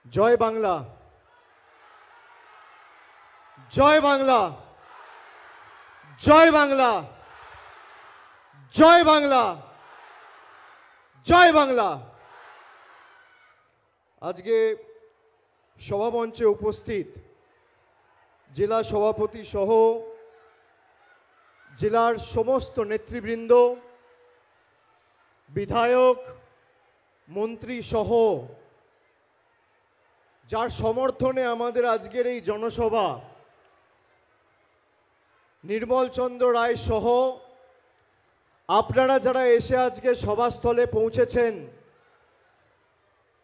জয় বাংলা, জয় বাংলা, জয় বাংলা, জয় বাংলা, জয় বাংলা। আজকে সভামঞ্চে উপস্থিত জেলা সভাপতি সহ জেলার সমস্ত নেতৃবৃন্দ, বিধায়ক, মন্ত্রী সহ যার সমর্থনে আমাদের আজকের এই জনসভা, নির্মল চন্দ্র রায় সহ আপনারা যারা এসে আজকে সভাস্থলে পৌঁছেছেন,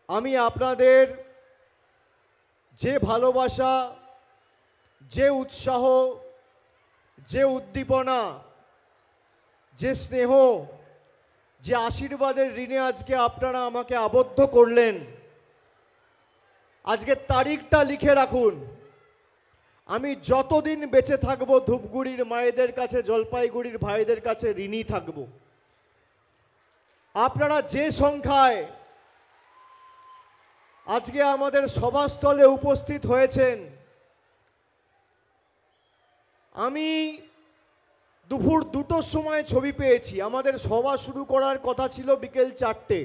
আমি আপনাদের যে ভালোবাসা, যে উৎসাহ, যে উদ্দীপনা, যে স্নেহ, যে আশীর্বাদের ঋণে আজকে আপনারা আমাকে আবদ্ধ করলেন, আজকের তারিখটা লিখে রাখুন। আমি যতদিন বেঁচে থাকব ধূপগুড়ির মায়েদের কাছে, জলপাইগুড়ির ভাইদের কাছে ঋণী থাকব। আপনারা যে সংখ্যায় আজকে আমাদের সভাস্থলে উপস্থিত হয়েছেন, আমি দুপুর 2টোর সময় ছবি পেয়েছি। আমাদের সভা শুরু করার কথা ছিল বিকেল 4টে।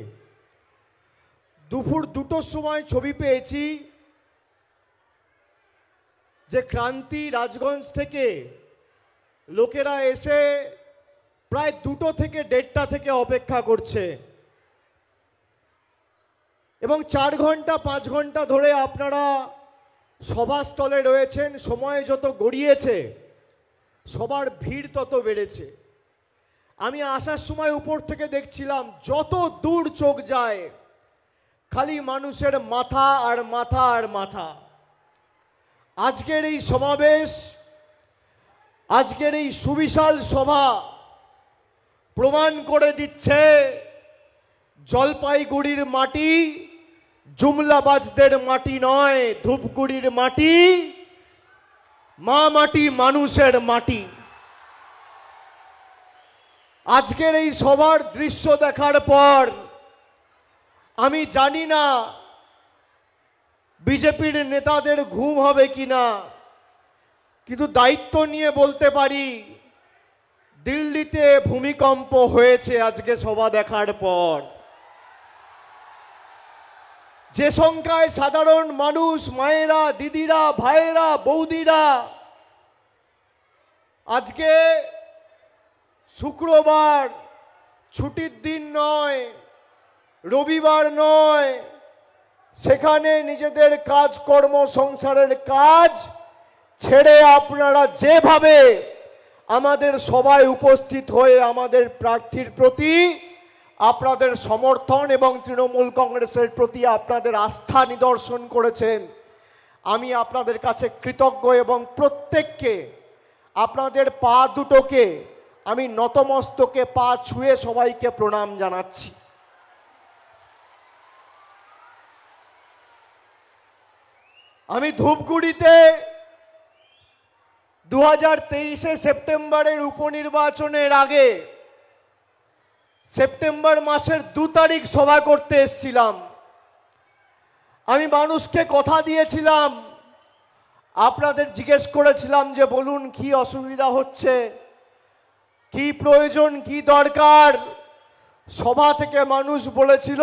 দুপুর 2টোর সময় ছবি পেয়েছি যে ক্রান্তি রাজগঞ্জ থেকে লোকেরা এসে প্রায় 2টো থেকে 1:30টা থেকে অপেক্ষা করছে এবং 4 ঘন্টা 5 ঘন্টা ধরে আপনারা সভাস্থলে রয়েছেন। সময় যত গড়িয়েছে সবার ভিড় তত বেড়েছে। আমি আসার সময় উপর থেকে দেখছিলাম যত দূর চোখ যায় খালি মানুষের মাথা আর মাথা আর মাথা। আজকের এই সমাবেশ, আজকের এই সুবিশাল সভা প্রমাণ করে দিচ্ছে জলপাইগুড়ির মাটি জুমলাবাজদের মাটি নয়, ধূপগুড়ির মাটি মা মাটি, মানুষের মাটি। আজকের এই সভার দৃশ্য দেখার পর আমি জানি না বিজেপির নেতাদের ঘুম হবে কিনা, কিন্তু দায়িত্ব নিয়ে বলতে পারি দিল্লিতে ভূমিকম্প হয়েছে আজকে সভা দেখার পর। যে সংখ্যায় সাধারণ মানুষ, মায়েরা, দিদিরা, ভাইয়েরা, বৌদিরা আজকে শুক্রবার ছুটির দিন নয়, রবিবার নয়, সেখানে নিজেদের কাজকর্ম, সংসারের কাজ ছেড়ে আপনারা যেভাবে আমাদের সভায় উপস্থিত হয়ে আমাদের প্রার্থীর প্রতি আপনাদের সমর্থন এবং তৃণমূল কংগ্রেসের প্রতি আপনাদের আস্থা নিদর্শন করেছেন, আমি আপনাদের কাছে কৃতজ্ঞ এবং প্রত্যেককে আপনাদের পা দুটোকে আমি নতমস্তকে পা ছুঁয়ে সবাইকে প্রণাম জানাচ্ছি। আমি ধূপগুড়িতে 2023 সেপ্টেম্বরের উপনির্বাচনের আগে সেপ্টেম্বর মাসের 2 তারিখ সভা করতে এসেছিলাম। আমি মানুষকে কথা দিয়েছিলাম, আপনাদের জিজ্ঞেস করেছিলাম যে বলুন কি অসুবিধা হচ্ছে, কি প্রয়োজন, কি দরকার। সভা থেকে মানুষ বলেছিল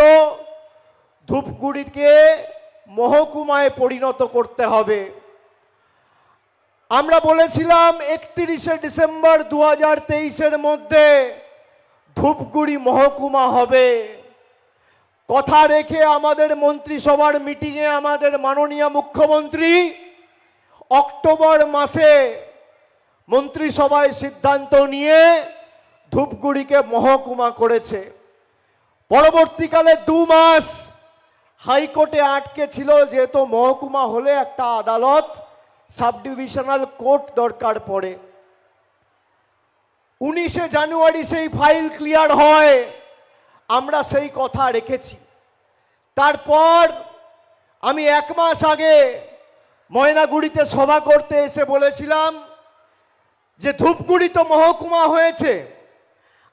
ধূপগুড়িকে মহকুমায় পরিণত করতে হবে। আমরা বলেছিলাম 31শে ডিসেম্বর 2023-এর মধ্যে ধূপগুড়ি মহকুমা হবে। কথা রেখে আমাদের মন্ত্রিসভার মিটিংয়ে আমাদের মাননীয় মুখ্যমন্ত্রী অক্টোবর মাসে মন্ত্রিসভায় সিদ্ধান্ত নিয়ে ধূপগুড়িকে মহকুমা করেছে। পরবর্তীকালে 2 মাস হাইকোর্টে আটকে ছিল, যেহেতু মহকুমা হলে একটা আদালত, সাব ডিভিশনাল কোর্ট দরকার পড়ে। 19শে জানুয়ারি সেই ফাইল ক্লিয়ার হয়, আমরা সেই কথা রেখেছি। তারপর আমি 1 মাস আগে ময়নাগুড়িতে সভা করতে এসে বলেছিলাম যে ধূপগুড়ি তো মহকুমা হয়েছে,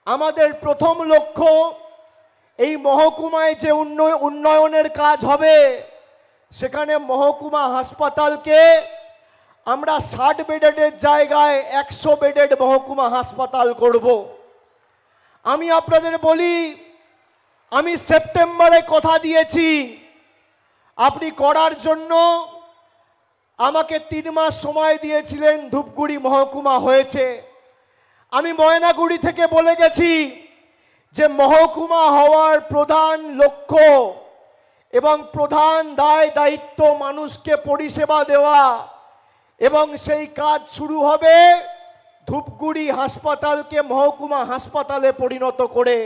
আমাদের প্রথম লক্ষ্য এই মহকুমায় যে উন্নয়নের কাজ হবে সেখানে মহকুমা হাসপাতালকে আমরা 60 বেডের জায়গায় 100 বেডের মহকুমা হাসপাতাল করব। আমি আপনাদের বলি, আমি সেপ্টেম্বরে কথা দিয়েছি, আপনি করার জন্য আমাকে 3 মাস সময় দিয়েছিলেন। ধূপগুড়ি মহকুমা হয়েছে। আমি ময়নাগুড়ি থেকে বলে গেছি যে মহকুমা হওয়ার প্রধান লক্ষ্য এবং প্রধান দায় দায়িত্ব মানুষকে পরিষেবা দেওয়া, এবং সেই কাজ শুরু হবে ধূপগুড়ি হাসপাতালকে মহকুমা হাসপাতালে পরিণত করে।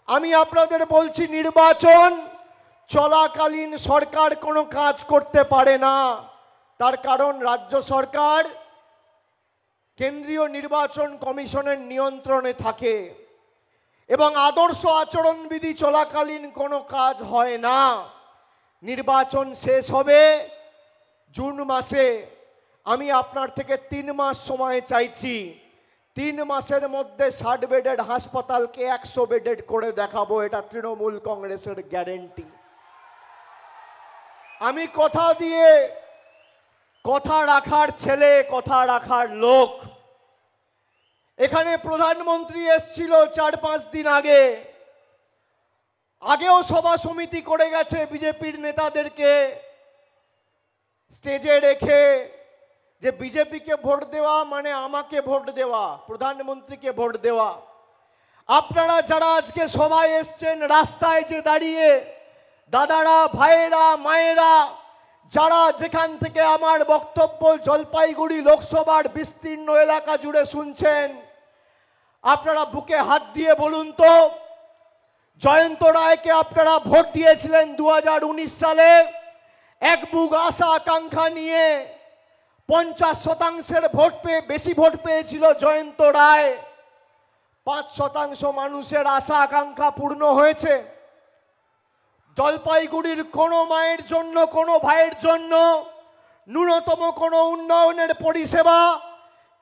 আমি আপনাদের বলছি, নির্বাচন চলাকালীন সরকার কোনো কাজ করতে পারে না। তার কারণ রাজ্য সরকার কেন্দ্রীয় নির্বাচন কমিশনের নিয়ন্ত্রণে থাকে এবং আদর্শ আচরণবিধি চলাকালীন কোনো কাজ হয় না। নির্বাচন শেষ হবে জুন মাসে। আমি আপনার থেকে 3 মাস সময় চাইছি। 3 মাসের মধ্যে 60 বেডের হাসপাতালকে 100 বেডের করে দেখাবো। এটা তৃণমূল কংগ্রেসের গ্যারেন্টি। আমি কথা দিয়ে কথা রাখার ছেলে, কথা রাখার লোক। এখানে প্রধানমন্ত্রী এসেছিল 4-5 দিন আগে। আগেও সভা সমিতি করে গেছে বিজেপির নেতাদেরকে স্টেজে রেখে, যে বিজেপিকে ভোট দেওয়া মানে আমাকে ভোট দেওয়া, প্রধানমন্ত্রীকে ভোট দেওয়া। আপনারা যারা আজকে সভায় এসছেন, রাস্তায় যে দাঁড়িয়ে দাদারা, ভাইয়েরা, মায়েরা, যারা যেখান থেকে আমার বক্তব্য জলপাইগুড়ি লোকসভার বিস্তীর্ণ এলাকা জুড়ে শুনছেন, আপনারা বুকে হাত দিয়ে বলুন তো, জয়ন্ত রায়কে আপনারা ভোট দিয়েছিলেন 2019 সালে। এক বুক আশা আকাঙ্ক্ষা নিয়ে 50% ভোট পেয়ে, বেশি ভোট পেয়েছিল জয়ন্ত রায়। 5% মানুষের আশা আকাঙ্ক্ষা পূর্ণ হয়েছে। জলপাইগুড়ির কোনো মায়ের জন্য, কোনো ভাইয়ের জন্য ন্যূনতম কোনো উন্নয়নের পরিষেবা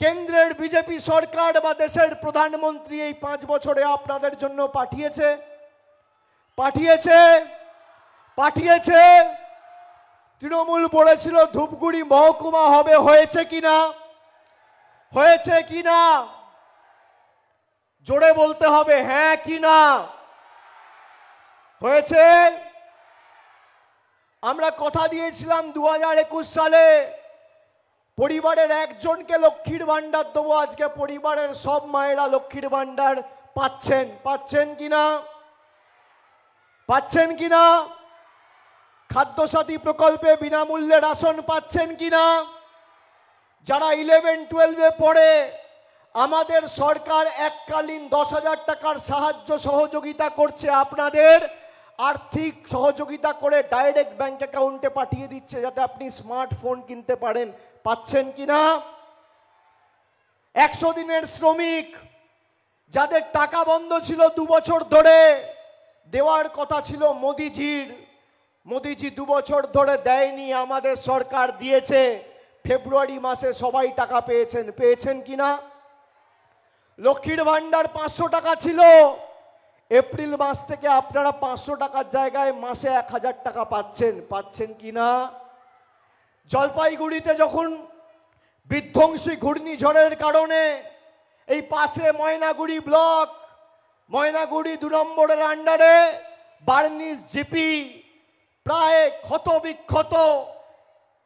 কেন্দ্রের বিজেপি সরকার বা দেশের প্রধানমন্ত্রী এই 5 বছরে আপনাদের জন্য পাঠিয়েছে? পাঠিয়েছে? পাঠিয়েছে? তৃণমূল বলেছিল ধূপগুড়ি মহকুমা হবে, হয়েছে কিনা? হয়েছে কিনা? জোরে বলতে হবে, হ্যাঁ কিনা হয়েছে? আমরা কথা দিয়েছিলাম 2021 সালে পরিবারের একজনকে লক্ষ্মীর ভান্ডার দেবো। আজকে পরিবারের সব মায়েরা লক্ষ্মীর ভান্ডার পাচ্ছেন। পাচ্ছেন কিনা? পাচ্ছেন কিনা? খাদ্যসাথী প্রকল্পে বিনামূল্যে রাশন পাচ্ছেন কিনা? যারা 11-12 পড়ে, আমাদের সরকার এককালীন 10,000 টাকার সাহায্য সহযোগিতা করছে, আপনাদের আর্থিক সহযোগিতা করে ডাইরেক্ট ব্যাংক অ্যাকাউন্টে পাঠিয়ে দিচ্ছে যাতে আপনি স্মার্টফোন কিনতে পারেন। পাচ্ছেন কিনা? 100 দিনের শ্রমিক যাদের টাকা বন্ধ ছিল 2 বছর ধরে, দেওয়ার কথা ছিল মোদিজির, মোদিজি 2 বছর ধরে দেয়নি, আমাদের সরকার দিয়েছে। ফেব্রুয়ারি মাসে সবাই টাকা পেয়েছেন। পেয়েছেন কিনা? লক্ষ্মীর ভান্ডার 500 টাকা ছিল, এপ্রিল মাস থেকে আপনারা 500 টাকার জায়গায় মাসে 1000 টাকা পাচ্ছেন। পাচ্ছেন কিনা? জলপাইগুড়িতে যখন বিধ্বংসী ঘূর্ণিঝড়ের কারণে এই পাশে ময়নাগুড়ি ব্লক, ময়নাগুড়ি 2 নম্বরের আন্ডারে বার্নিস জিপি প্রায় ক্ষত বিক্ষত,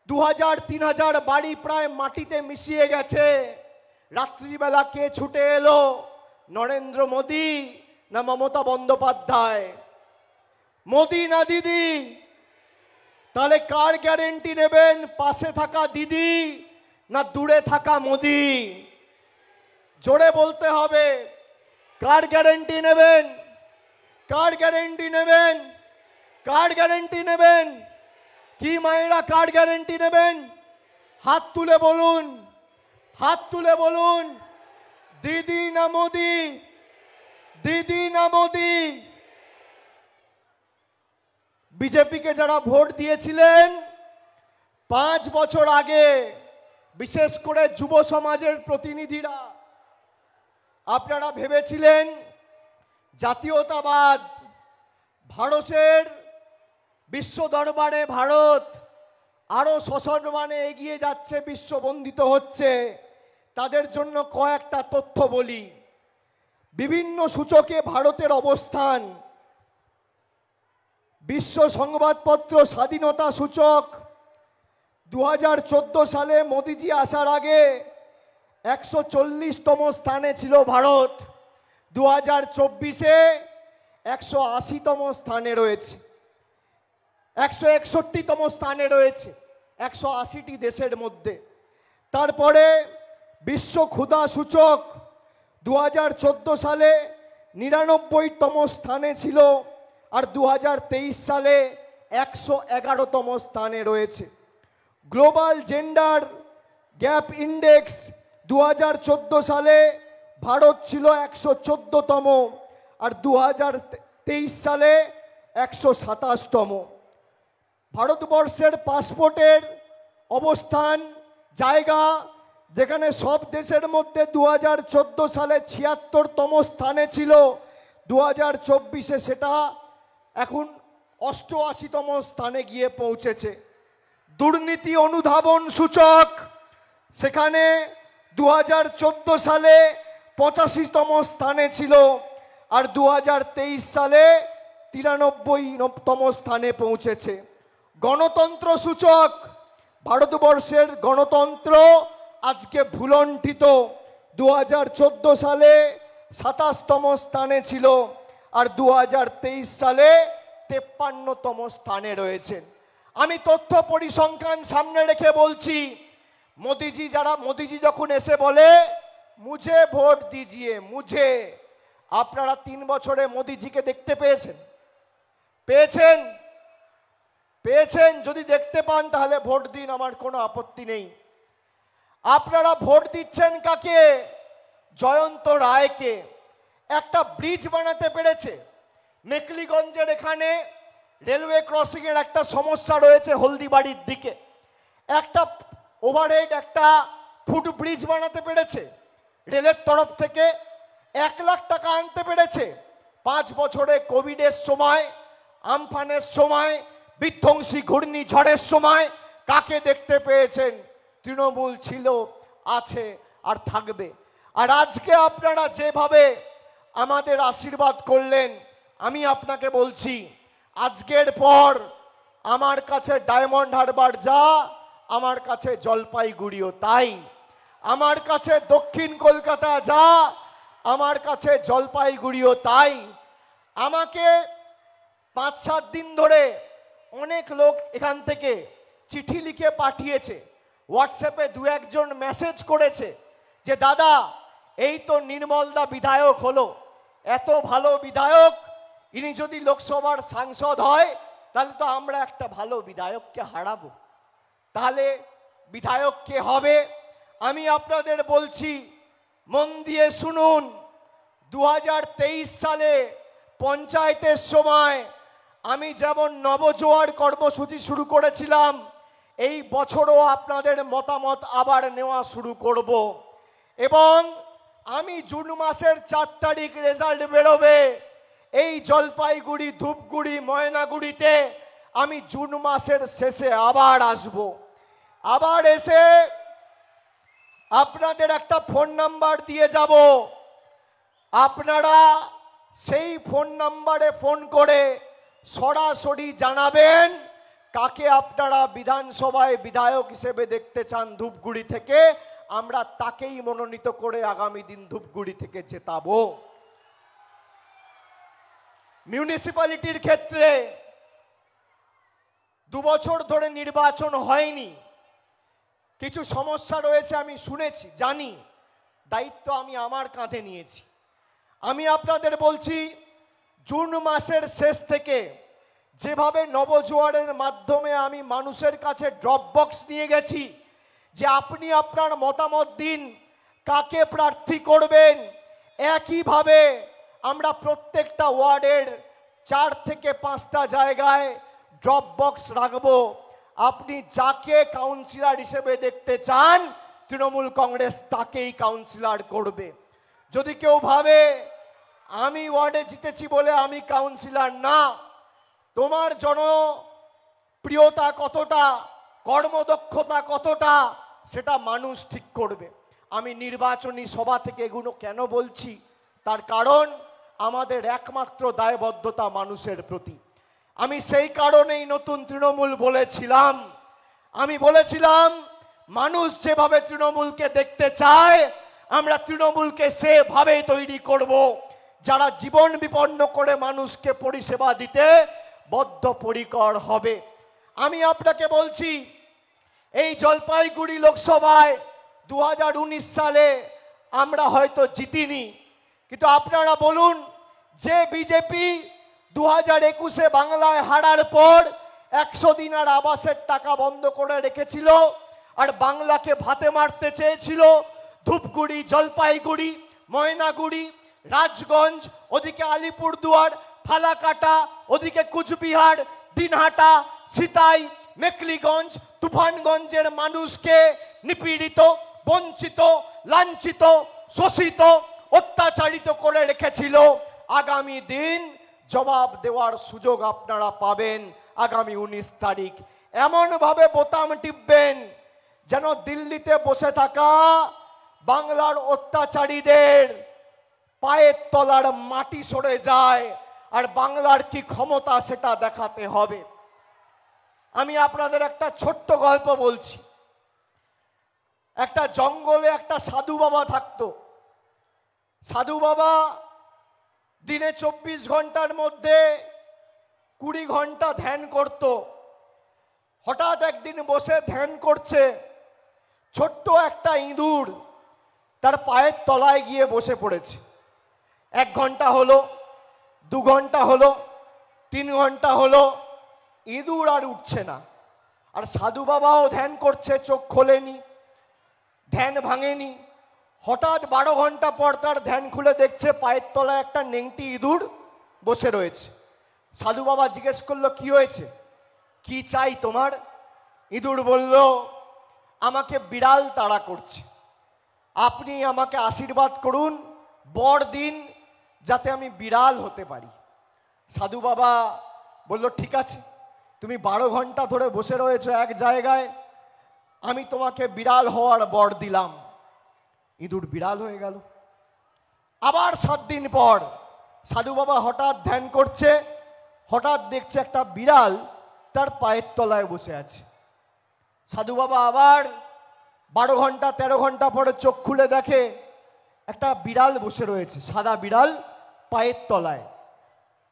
2000-3000 বাড়ি প্রায় মাটিতে মিশিয়ে গেছে। রাত্রিবেলা কে ছুটে এলো? নরেন্দ্র মোদী না মমতা বন্দ্যোপাধ্যায়? মোদী না দিদি? তাহলে কার গ্যারেন্টি নেবেন? পাশে থাকা দিদি না দূরে থাকা মোদী? জোরে বলতে হবে, কার গ্যারেন্টি নেবেন? কার গ্যারেন্টি নেবেন? কার গ্যারেন্টি নেবেন? কি মায়েরা কার গ্যারেন্টি নেবেন? হাত তুলে বলুন, হাত তুলে বলুন, দিদি না মোদী? দিদি না মোদী? বিজেপিকে যারা ভোট দিয়েছিলেন 5 বছর আগে, বিশেষ করে যুব সমাজের প্রতিনিধিরা, আপনারা ভেবেছিলেন জাতীয়তাবাদ, ভারতের বিশ্ব দরবারে ভারত আরো সসম্মানে এগিয়ে যাচ্ছে, বিশ্ববন্দিত হচ্ছে, তাদের জন্য কয়েকটা তথ্য বলি। বিভিন্ন সূচকে ভারতের অবস্থান। বিশ্ব সংবাদপত্র স্বাধীনতা সূচক 2014 সালে মোদিজি আসার আগে 140তম স্থানে ছিল ভারত। 2024-এ 180তম স্থানে রয়েছে, 161তম স্থানে রয়েছে 180টি দেশের মধ্যে। তারপরে বিশ্ব ক্ষুধা সূচক 2014 সালে 99তম স্থানে ছিল, আর 2023 সালে 111তম স্থানে রয়েছে। গ্লোবাল জেন্ডার গ্যাপ ইন্ডেক্স 2014 সালে ভারত ছিল 114তম, আর 2023 সালে 127তম। ভারতবর্ষের পাসপোর্টের অবস্থান, জায়গা, যেখানে সব দেশের মধ্যে 2014 সালে 76তম স্থানে ছিল, 2024-এ সেটা এখন 88তম স্থানে গিয়ে পৌঁছেছে। দুর্নীতি অনুধাবন সূচক, সেখানে 2014 সালে 85তম স্থানে ছিল, আর 2023 সালে 93তম স্থানে পৌঁছেছে। গণতন্ত্র সূচক, ভারতবর্ষের গণতন্ত্র আজকে ভুলণ্ঠিত। 2014 সালে 27তম স্থানে ছিল, আর 2023 সালে 53তম স্থানে রয়েছেন। আমি তথ্য পরিসংখ্যান সামনে রেখে বলছি, মোদিজি যখন এসে বলে মুঝে ভোট দিজিয়ে, মুঝে, আপনারা 3 বছরে মোদিজিকে দেখতে পেয়েছেন? পেয়েছেন? যদি দেখতে পান তাহলে ভোট দিন, আমার কোনো আপত্তি নেই। আপনারা ভোট দিচ্ছেন কাকে? জয়ন্ত রায়কে। একটা ব্রিজ বানাতে পেরেছে মেকলিগঞ্জের এখানে, রেলওয়ে ক্রসিং এর একটা সমস্যা রয়েছে হলদিবাড়ির দিকে, একটা ওভারহেড, একটা ফুট ব্রিজ বানাতে পেরেছে রেলের তরফ থেকে। 1 লাখ টাকা আনতে পেরেছে। 5 বছরে কোভিডের সময়, আমফানের সময়, বিধ্বংসী ঘূর্ণিঝড়ের সময় কাকে দেখতে পেয়েছেন? তৃণমূল ছিল, আছে, আর থাকবে। আর আজকে আপনারা যেভাবে আমাদের আশীর্বাদ করলেন, আমি আপনাকে বলছি, আজকের পর আমার কাছে ডায়মন্ড হারবার যা, আমার কাছে জলপাইগুড়িও তাই। আমার কাছে দক্ষিণ কলকাতা যা, আমার কাছে জলপাইগুড়িও তাই। আমাকে 5-7 দিন ধরে অনেক লোক এখান থেকে চিঠি লিখে পাঠিয়েছে, হোয়াটসঅ্যাপে 2-1 জন মেসেজ করেছে যে দাদা, এই তো নির্মলদা বিধায়ক হলো, এত ভালো বিধায়ক, ইনি যদি লোকসভার সাংসদ হয় তাহলে তো আমরা একটা ভালো বিধায়ককে হারাবো। তাহলে বিধায়ক কে হবে? আমি আপনাদের বলছি, মন দিয়ে শুনুন। 2023 সালে পঞ্চায়েতের সময় আমি যেমন নবজোয়ার কর্মসূচি শুরু করেছিলাম, এই বছরও আপনাদের মতামত আবার নেওয়া শুরু করব। এবং আমি জুন মাসের 4 তারিখ রেজাল্ট বেরোবে, এই জলপাইগুড়ি, ধূপগুড়ি, ময়নাগুড়িতে আমি জুন মাসের শেষে আবার আসব। আবার এসে আপনাদের একটা ফোন নাম্বার দিয়ে যাব, আপনারা সেই ফোন নাম্বারে ফোন করে সরাসরি জানাবেন কাকে আপনারা বিধানসভায় বিধায়ক হিসেবে দেখতে চান ধূপগুড়ি থেকে। আমরা তাকেই মনোনীত করে আগামী দিন ধূপগুড়ি থেকে জেতাবো। মিউনিসিপ্যালিটির ক্ষেত্রে 2 বছর ধরে নির্বাচন হয়নি, কিছু সমস্যা রয়েছে, আমি শুনেছি, জানি, দায়িত্ব আমি আমার কাঁধে নিয়েছি। আমি আপনাদের বলছি, জুন মাসের শেষ থেকে যেভাবে নবজোয়ারের মাধ্যমে আমি মানুষের কাছে ড্রপ বক্স নিয়ে গেছি, যে আপনি আপনার মতামত দিন কাকে প্রার্থী করবেন, একইভাবে আমরা প্রত্যেকটা ওয়ার্ডের 4 থেকে 5টা জায়গায় ড্রপ বক্স রাখবো। আপনি যাকে কাউন্সিলর হিসেবে দেখতে চান, তৃণমূল কংগ্রেস তাকেই কাউন্সিলর করবে। যদি কেউ ভাবে আমি ওয়ার্ডে জিতেছি বলে আমি কাউন্সিলর না, তোমার প্রিয়তা কতটা, কর্মদক্ষতা কতটা, সেটা মানুষ ঠিক করবে। আমি নির্বাচনী সভা থেকে এগুলো কেন বলছি, তার কারণ আমাদের একমাত্র দায়বদ্ধতা মানুষের প্রতি। আমি সেই কারণেই নতুন তৃণমূল বলেছিলাম। আমি বলেছিলাম মানুষ যেভাবে তৃণমূলকে দেখতে চায়, আমরা তৃণমূলকে সেভাবে তৈরি করব যারা জীবন বিপন্ন করে মানুষকে পরিষেবা দিতে বদ্ধপরিকর হবে। আমি আপনাকে বলছি, এই জলপাইগুড়ি লোকসভায় 2019 সালে আমরা হয়তো জিতিনি, কিন্তু আপনারা বলুন, যে বিজেপি 2021-এ বাংলায় হারার পর 100 দিনের আবাসের টাকা বন্ধ করে রেখেছিল আর বাংলাকে ভাতে মারতে চেয়েছিল, ধূপগুড়ি, জলপাইগুড়ি, ময়নাগুড়ি, রাজগঞ্জ, ওদিকে আলিপুরদুয়ার, ফালাকাটা, ওদিকে কুচবিহার, দিনহাটা, সিতাই, মেখলিগঞ্জ, তুফানগঞ্জের মানুষকে নিপীড়িত, বঞ্চিত, লাঞ্ছিত, শোষিত, অত্যাচারিত করে রেখেছিল। আগামী দিন জবাব দেওয়ার সুযোগ আপনারা পাবেন। আগামী 19 তারিখ এমনভাবে বোতাম টিপবেন যেন দিল্লিতে বসে থাকা বাংলার অত্যাচারীদের পায়ের তলার মাটি সরে যায়, আর বাংলার কি ক্ষমতা সেটা দেখাতে হবে। আমি আপনাদের একটা ছোট্ট গল্প বলছি। একটা জঙ্গলে একটা সাধু বাবা থাকতো। সাধু বাবা দিনে 24 ঘন্টার মধ্যে 20 ঘন্টা ধ্যান করত। হঠাৎ একদিন বসে ধ্যান করছে, ছোট্ট একটা ইঁদুর তার পায়ের তলায় গিয়ে বসে পড়েছে। 1 ঘন্টা হলো, 2 ঘন্টা হলো, 3 ঘন্টা হলো, ইঁদুর আর উঠছে না। আর সাধু বাবাও ধ্যান করছে, চোখ খোলেনি, ধ্যান ভাঙেনি। হঠাৎ 12 ঘন্টা পর তার ধ্যান খুলে দেখছে পায়ের তলায় একটা নেংটি ইঁদুর বসে রয়েছে। সাধু বাবা জিজ্ঞেস করলো, কি হয়েছে, কি চাই তোমার? ইঁদুর বলল, আমাকে বিড়াল তাড়া করছে, আপনি আমাকে আশীর্বাদ করুন, বর দিন যাতে আমি বিড়াল হতে পারি। সাধু বাবা বলল, ঠিক আছে, তুমি 12 ঘন্টা ধরে বসে রয়েছো এক জায়গায়, আমি তোমাকে বিড়াল হওয়ার বর দিলাম। ইঁদুর বিড়াল হয়ে গেল। আবার 7 দিন পর সাধু বাবা হঠাৎ ধ্যান করছে, হঠাৎ দেখছে একটা বিড়াল তার পায়ের তলায় বসে আছে। সাধু বাবা আবার 12 ঘন্টা 13 ঘন্টা পরে চোখ খুলে দেখে একটা বিড়াল বসে রয়েছে, সাদা বিড়াল পায়ের তলায়।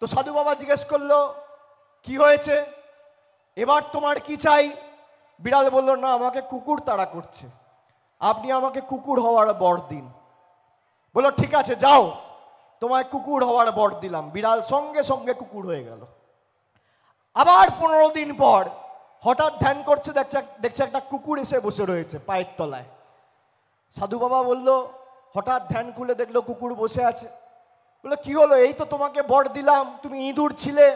তো সাধু বাবা জিজ্ঞেস করলো, কি হয়েছে, এবার তোমার কি চাই? বিড়াল বলল, না, আমাকে কুকুর তাড়া করছে, আপনি আমাকে কুকুর হওয়ার বর দিন। বললো, ঠিক আছে, যাও, তোমায় কুকুর হওয়ার বর দিলাম। বিড়াল সঙ্গে সঙ্গে কুকুর হয়ে গেল। আবার 15 দিন পর হঠাৎ ধ্যান করছে, দেখছে একটা কুকুর এসে বসে রয়েছে পায়ের তলায়। সাধু বাবা বলল, হঠাৎ ধ্যান খুলে দেখলো কুকুর বসে আছে। বললো, কি হলো, এই তো তোমাকে বর দিলাম, তুমি ইঁদুর ছিলে,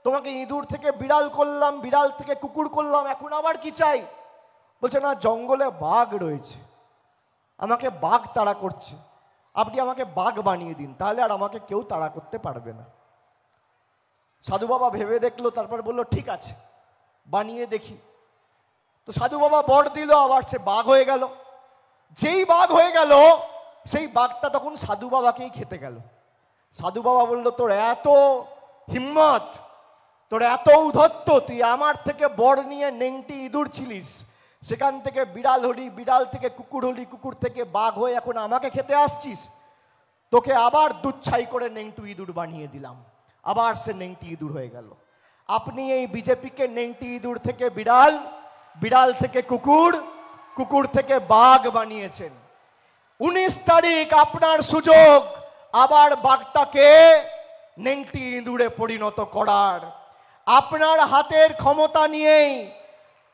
তোমাকে ইঁদুর থেকে বিড়াল করলাম, বিড়াল থেকে কুকুর করলাম, এখন আবার কি চাই? বলছে, না, জঙ্গলে বাঘ রয়েছে, আমাকে বাঘ তাড়া করছে, আপনি আমাকে বাঘ বানিয়ে দিন, তাহলে আর আমাকে কেউ তাড়া করতে পারবে না। সাধু বাবা ভেবে দেখলো, তারপর বলল, ঠিক আছে, বানিয়ে দেখি। তো সাধু বাবা বর দিল, আবার সে বাঘ হয়ে গেল। যেই বাঘ হয়ে গেল, সেই বাঘটা তখন সাধু বাবাকেই খেতে গেল। সাধু বাবা বলল, তোর এত হিম্মত, তোর এত উদ্ধত্ত, তুই আমার থেকে বর নিয়ে নেংটি ইঁদুর ছিলিস, সেখান থেকে বিড়াল হলি, বিড়াল থেকে কুকুর হলি, কুকুর থেকে বাঘ হয়ে এখন আমাকে খেতে আসছিস, তোকে আবার দুধ ছাই করে নেংটু ইঁদুর বানিয়ে দিলাম। আবার সে নেংটি ইঁদুর হয়ে গেল। আপনি এই বিজেপিকে নেংটি ইঁদুর থেকে বিড়াল, বিড়াল থেকে কুকুর, কুকুর থেকে বাঘ বানিয়েছেন। 19 তারিখ আপনার সুযোগ আবার বাঘটাকে নেংটি ইঁদুরে পরিণত করার। আপনার হাতের ক্ষমতা নিয়েই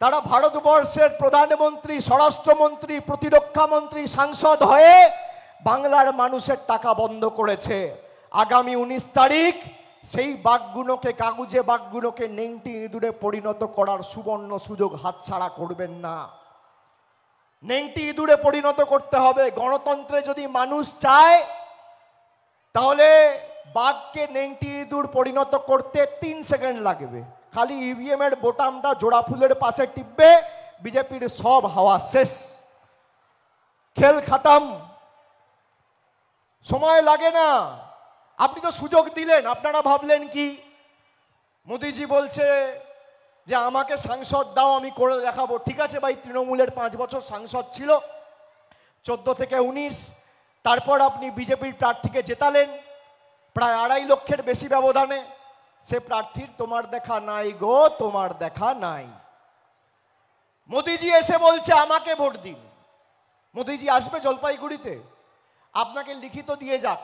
তারা ভারতবর্ষের প্রধানমন্ত্রী, স্বরাষ্ট্রমন্ত্রী, প্রতিরক্ষা মন্ত্রী, সাংসদ হয়ে বাংলার মানুষের টাকা বন্ধ করেছে। আগামী 19 তারিখ সেই বাঘগুলোকে, কাগুজে বাঘগুলোকে নেংটি ইঁদুরে পরিণত করার সুবর্ণ সুযোগ হাতছাড়া করবেন না। নেংটি ইঁদুরে পরিণত করতে হবে। গণতন্ত্রে যদি মানুষ চায়, তাহলে বাঘকে নেংটি ইঁদুর পরিণত করতে 3 সেকেন্ড লাগবে, খালি ইভিএম এর বোতামটা জোড়া ফুলের পাশে টিপবে, বিজেপির সব হাওয়া শেষ, খেল খতম। সময় লাগে না, আপনি তো সুযোগ দিলেন। আপনারা ভাবলেন কি মোদিজি বলছে যে আমাকে সাংসদ দাও, আমি করে দেখাবো। ঠিক আছে ভাই, তৃণমূলের 5 বছর সাংসদ ছিল, 14 থেকে 19, তারপর আপনি বিজেপির প্রার্থীকে জেতালেন প্রায় 2.5 লক্ষের বেশি ব্যবধানে। সে প্রার্থীর তোমার দেখা নাই গো, তোমার দেখা নাই। মোদিজি এসে বলছে আমাকে ভোট দিন। মোদিজি আসবে জলপাইগুড়িতে, আপনাকে লিখিত দিয়ে যাক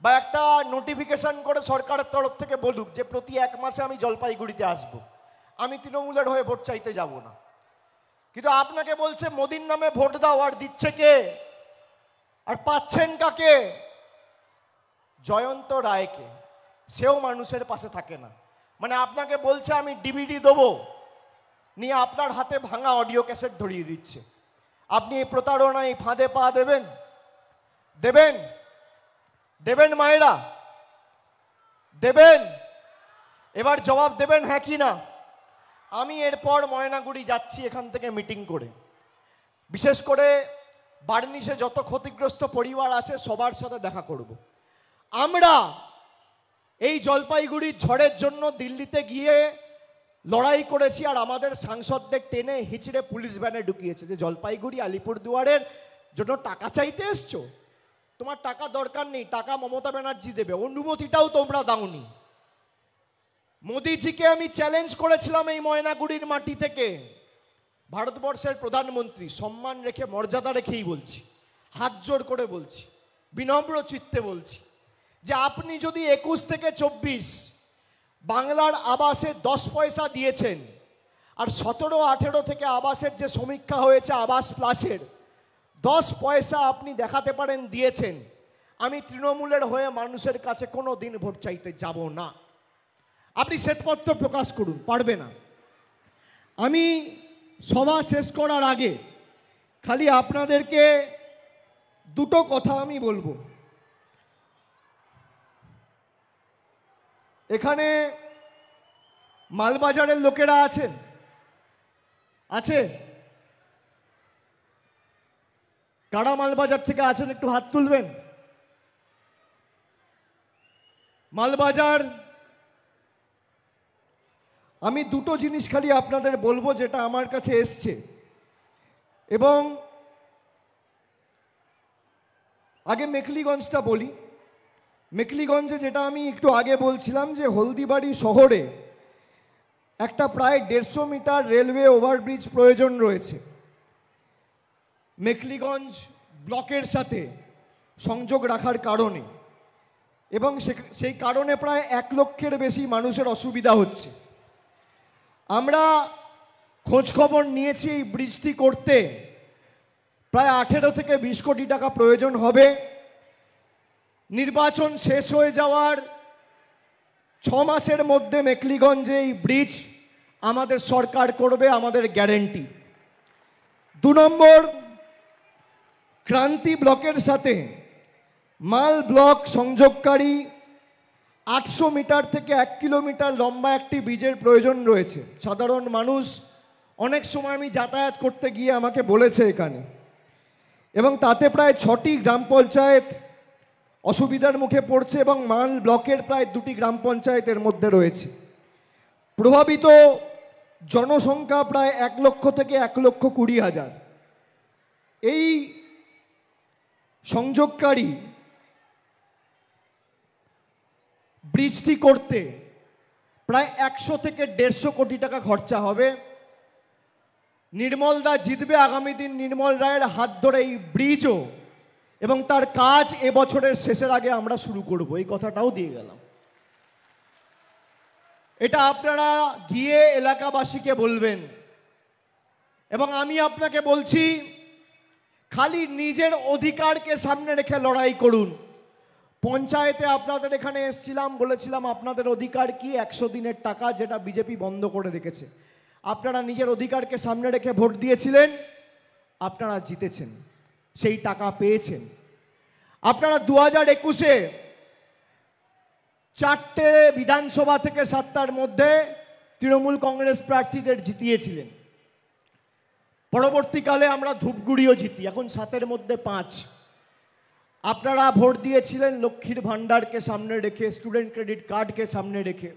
বা একটা নোটিফিকেশন করে সরকারের তরফ থেকে বলুক যে প্রতি 1 মাসে আমি জলপাইগুড়িতে আসব, আমি তৃণমূলের হয়ে ভোট চাইতে যাব না। কিন্তু আপনাকে বলছে মোদির নামে ভোট দাও, আর দিচ্ছে কে, আর পাচ্ছেন কাকে? জয়ন্ত রায়কে। সেও মানুষের পাশে থাকে না। মানে আপনাকে বলছে আমি ডিভিডি দেবো, নিয়ে আপনার হাতে ভাঙা অডিও ক্যাসেট ধরিয়ে দিচ্ছে। আপনি এই প্রতারণায় ফাঁদে পা দেবেন? দেবেন? দেবেন মায়েরা? দেবেন? এবার জবাব দেবেন হ্যাঁ কি না? আমি এরপর ময়নাগুড়ি যাচ্ছি এখান থেকে মিটিং করে, বিশেষ করে বার্নিশে যত ক্ষতিগ্রস্ত পরিবার আছে সবার সাথে দেখা করব। আমরা এই জলপাইগুড়ির ঝড়ের জন্য দিল্লিতে গিয়ে লড়াই করেছি, আর আমাদের সাংসদদের টেনে হিচড়ে পুলিশ ভ্যানে ঢুকিয়েছে যে জলপাইগুড়ি আলিপুরদুয়ারের জন্য টাকা চাইতে এসছো, তোমার টাকা দরকার নেই, টাকা মমতা ব্যানার্জি দেবে, অনুমতিটাও তোমরা দাওনি। মোদিজিকে আমি চ্যালেঞ্জ করেছিলাম এই ময়নাগুড়ির মাটি থেকে, ভারতবর্ষের প্রধানমন্ত্রী, সম্মান রেখে মর্যাদা রেখেই বলছি, হাত জোর করে বলছি, বিনম্র চিত্তে বলছি যে আপনি যদি 21 থেকে 24 বাংলার আবাসে 10 পয়সা দিয়েছেন, আর 17-18 থেকে আবাসের যে সমীক্ষা হয়েছে আবাস প্লাসের 10 পয়সা আপনি দেখাতে পারেন দিয়েছেন, আমি তৃণমূলের হয়ে মানুষের কাছে কোনো দিন ভোট চাইতে যাব না। আপনি শ্বেতপত্র প্রকাশ করুন, পারবে না। আমি সভা শেষ করার আগে খালি আপনাদেরকে দুটো কথা আমি বলবো। এখানে মালবাজারের লোকেরা আছেন? আছে? কারা মালবাজার থেকে আছেন একটু হাত তুলবেন। মালবাজার, আমি দুটো জিনিস খালি আপনাদের বলবো যেটা আমার কাছে এসছে, এবং আগে মেখলিগঞ্জটা বলি। মেখলিগঞ্জে যেটা আমি একটু আগে বলছিলাম যে হলদিবাড়ি শহরে একটা প্রায় 150 মিটার রেলওয়ে ওভারব্রিজ প্রয়োজন রয়েছে মেখলিগঞ্জ ব্লকের সাথে সংযোগ রাখার কারণে, এবং সেই কারণে প্রায় 1 লক্ষের বেশি মানুষের অসুবিধা হচ্ছে। আমরা খোঁজখবর নিয়েছি এই ব্রিজটি করতে প্রায় 18 থেকে 20 কোটি টাকা প্রয়োজন হবে। নির্বাচন শেষ হয়ে যাওয়ার 6 মাসের মধ্যে মেখলিগঞ্জে এই ব্রিজ আমাদের সরকার করবে, আমাদের গ্যারেন্টি। 2 নম্বর, ক্রান্তি ব্লকের সাথে মাল ব্লক সংযোগকারী 800 মিটার থেকে 1 কিলোমিটার লম্বা একটি ব্রিজের প্রয়োজন রয়েছে। সাধারণ মানুষ অনেক সময় আমি যাতায়াত করতে গিয়ে আমাকে বলেছে এখানে, এবং তাতে প্রায় 6টি গ্রাম পঞ্চায়েত অসুবিধার মুখে পড়ছে, এবং মাল ব্লকের প্রায় 2টি গ্রাম পঞ্চায়েতের মধ্যে রয়েছে। প্রভাবিত জনসংখ্যা প্রায় 1 লক্ষ থেকে 1,20,000। এই সংযোগকারী ব্রিজটি করতে প্রায় 100 থেকে 150 কোটি টাকা খরচা হবে। নির্মল দা জিতবে, আগামী দিন নির্মল রায়ের হাত ধরে এই ব্রিজও এবং তার কাজ এবছরের শেষের আগে আমরা শুরু করব, এই কথাটাও দিয়ে গেলাম। এটা আপনারা গিয়ে এলাকাবাসীকে বলবেন। এবং আমি আপনাকে বলছি, খালি নিজের অধিকারকে সামনে রেখে লড়াই করুন। পঞ্চায়েতে আপনাদের এখানে এসেছিলাম, বলেছিলাম আপনাদের অধিকার কি, 100 দিনের টাকা, যেটা বিজেপি বন্ধ করে রেখেছে। আপনারা নিজের অধিকারকে সামনে রেখে ভোট দিয়েছিলেন, আপনারা জিতেছেন, সেই টাকা পেয়েছেন। আপনারা 2021-এ 4টে বিধানসভা থেকে 7টার মধ্যে তৃণমূল কংগ্রেস প্রার্থীদের জিতিয়েছিলেন। পরবর্তীকালে আমরা ধূপগুড়িও জিতি, এখন 7-এর মধ্যে 5। আপনারা ভোট দিয়েছিলেন লক্ষ্মীর ভাণ্ডারকে সামনে রেখে, স্টুডেন্ট ক্রেডিট কার্ডকে সামনে রেখে।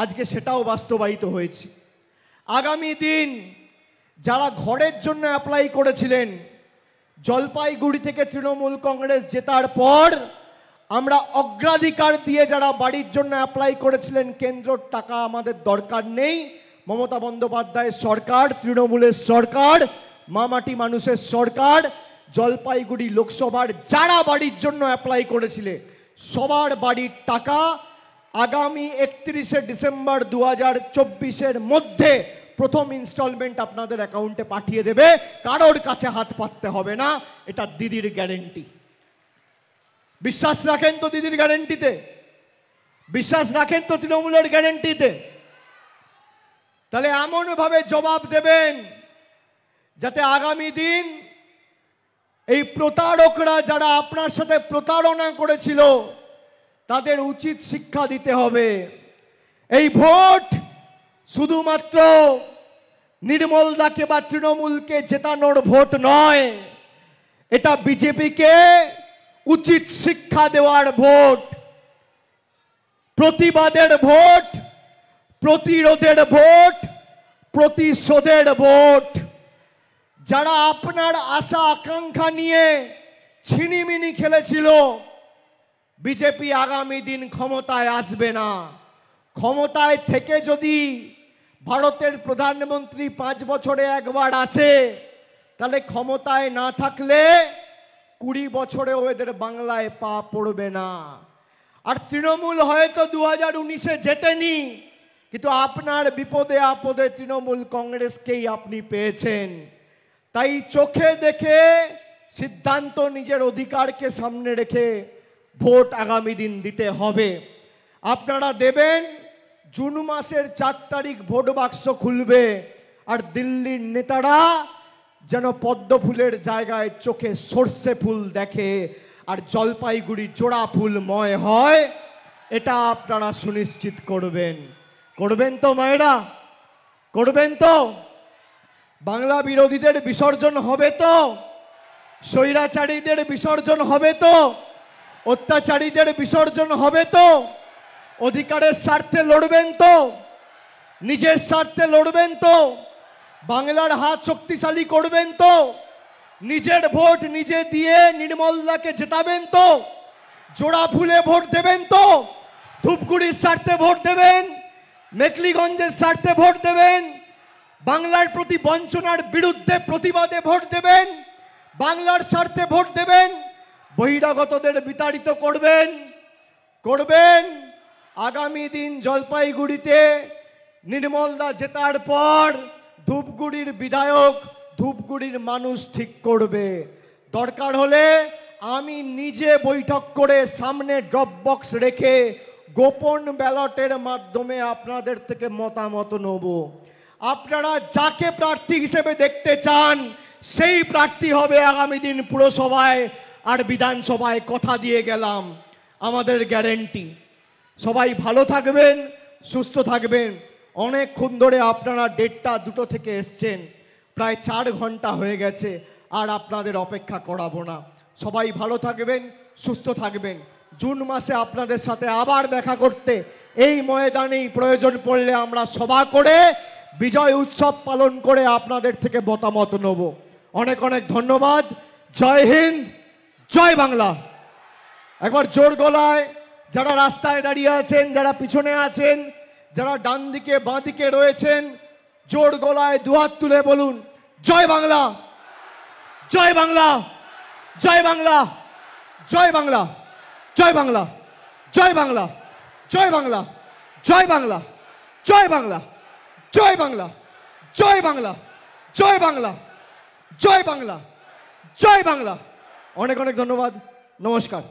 আজকে সেটাও বাস্তবায়িত হয়েছে। আগামী দিন যারা ঘরের জন্য অ্যাপ্লাই করেছিলেন, জলপাইগুড়ি থেকে তৃণমূল কংগ্রেস জেতার পর আমরা অগ্রাধিকার দিয়ে যারা বাড়ির জন্য অ্যাপ্লাই করেছিলেন, কেন্দ্রর টাকা আমাদের দরকার নেই, মমতা বন্দ্যোপাধ্যায়ের সরকার, তৃণমূলের সরকার, মামাটি মানুষের সরকার, জলপাইগুড়ি লোকসভার যারা বাড়ির জন্য অ্যাপ্লাই করেছিলেন সবার বাড়ির টাকা আগামী 31শে ডিসেম্বর 2024-এর মধ্যে প্রথম ইনস্টলমেন্ট আপনাদের অ্যাকাউন্টে পাঠিয়ে দেবে। কারোর কাছে হাত পাততে হবে না, এটা দিদির গ্যারেন্টি। বিশ্বাস রাখেন তো দিদির গ্যারেন্টিতে? বিশ্বাস রাখেন তো তৃণমূলের গ্যারেন্টিতে? তাহলে এমনভাবে জবাব দেবেন যাতে আগামী দিন এই প্রতারকরা যারা আপনার সাথে প্রতারণা করেছিল তাদের উচিত শিক্ষা দিতে হবে। এই ভোট শুধুমাত্র নির্মল দাকে বা তৃণমূলকে জেতানোর ভোট নয়, এটা বিজেপিকে উচিত শিক্ষা দেওয়ার ভোট, প্রতিবাদের ভোট, প্রতিরোধের ভোট, প্রতিশোধের ভোট। যারা আপনার আশা আকাঙ্ক্ষা নিয়ে ছিনিমিনি খেলেছিল, বিজেপি আগামী দিন ক্ষমতায় আসবে না। ক্ষমতায় থেকে যদি ভারতের প্রধানমন্ত্রী 5 বছরে একবার আসে, তাহলে ক্ষমতায় না থাকলে 20 বছরেও এদের বাংলায় পা পড়বে না। আর তৃণমূল হয়তো 2019-এ জেতেনি, কিন্তু আপনার বিপদে আপদে তৃণমূল কংগ্রেসকেই আপনি পেয়েছেন। তাই চোখে দেখে সিদ্ধান্ত নিজের অধিকারকে সামনে রেখে ভোট আগামী দিন দিতে হবে। আপনারা দেবেন, জুন মাসের 4 তারিখ ভোট বাক্স খুলবে, আর দিল্লির নেতারা যেন পদ্ম ফুলের জায়গায় চোখে সর্ষে ফুল দেখে আর জলপাইগুড়ি জোড়া ফুলময় হয়, এটা আপনারা সুনিশ্চিত করবেন। করবেন তো মায়েরা? করবেন তো? বাংলা বিরোধীদের বিসর্জন হবে তো? স্বৈরাচারীদের বিসর্জন হবে তো? অত্যাচারীদের বিসর্জন হবে তো? অধিকারের স্বার্থে লড়বেন তো? নিজের স্বার্থে লড়বেন তো? বাংলার হাত শক্তিশালী করবেন তো? নিজের ভোট নিজে দিয়ে নির্মলদাকে জেতাবেন তো? জোড়া ফুলে ভোট দেবেন তো? ধূপগুড়ির স্বার্থে ভোট দেবেন, মেকলিগঞ্জের স্বার্থে ভোট দেবেন, বাংলার প্রতি বঞ্চনার বিরুদ্ধে প্রতিবাদে ভোট দেবেন, বাংলার স্বার্থে ভোট দেবেন, বহিরাগতদের বিতাড়িত করবেন। করবেন। আগামী দিন জলপাইগুড়িতে নির্মলদা জেতার পর ধূপগুড়ির বিধায়ক ধূপগুড়ির মানুষ ঠিক করবে। দরকার হলে আমি নিজে বৈঠক করে সামনে ড্রপ বক্স রেখে গোপন ব্যালটের মাধ্যমে আপনাদের থেকে মতামত নেব। আপনারা যাকে প্রার্থী হিসেবে দেখতে চান সেই প্রার্থী হবে আগামী দিন পুরসভায় আর বিধানসভায়। কথা দিয়ে গেলাম, আমাদের গ্যারেন্টি। সবাই ভালো থাকবেন, সুস্থ থাকবেন। অনেকক্ষণ ধরে আপনারা 1:30-2 থেকে এসছেন, প্রায় 4 ঘন্টা হয়ে গেছে, আর আপনাদের অপেক্ষা করাবো না। সবাই ভালো থাকবেন, সুস্থ থাকবেন। জুন মাসে আপনাদের সাথে আবার দেখা করতে এই ময়দানেই প্রয়োজন পড়লে আমরা সভা করে বিজয় উৎসব পালন করে আপনাদের থেকে মতামত নেব। অনেক অনেক ধন্যবাদ। জয় হিন্দ, জয় বাংলা। একবার জোর গলায় যারা রাস্তায় দাঁড়িয়ে আছেন, যারা পিছনে আছেন, যারা ডান দিকে বাঁ দিকে রয়েছেন, জোর গলায় দুহাত তুলে বলুন, জয় বাংলা, জয় বাংলা, জয় বাংলা, জয় বাংলা, জয় বাংলা, জয় বাংলা, জয় বাংলা, জয় বাংলা, জয় বাংলা, জয় বাংলা, জয় বাংলা, জয় বাংলা, জয় বাংলা, জয় বাংলা। অনেক অনেক ধন্যবাদ। নমস্কার।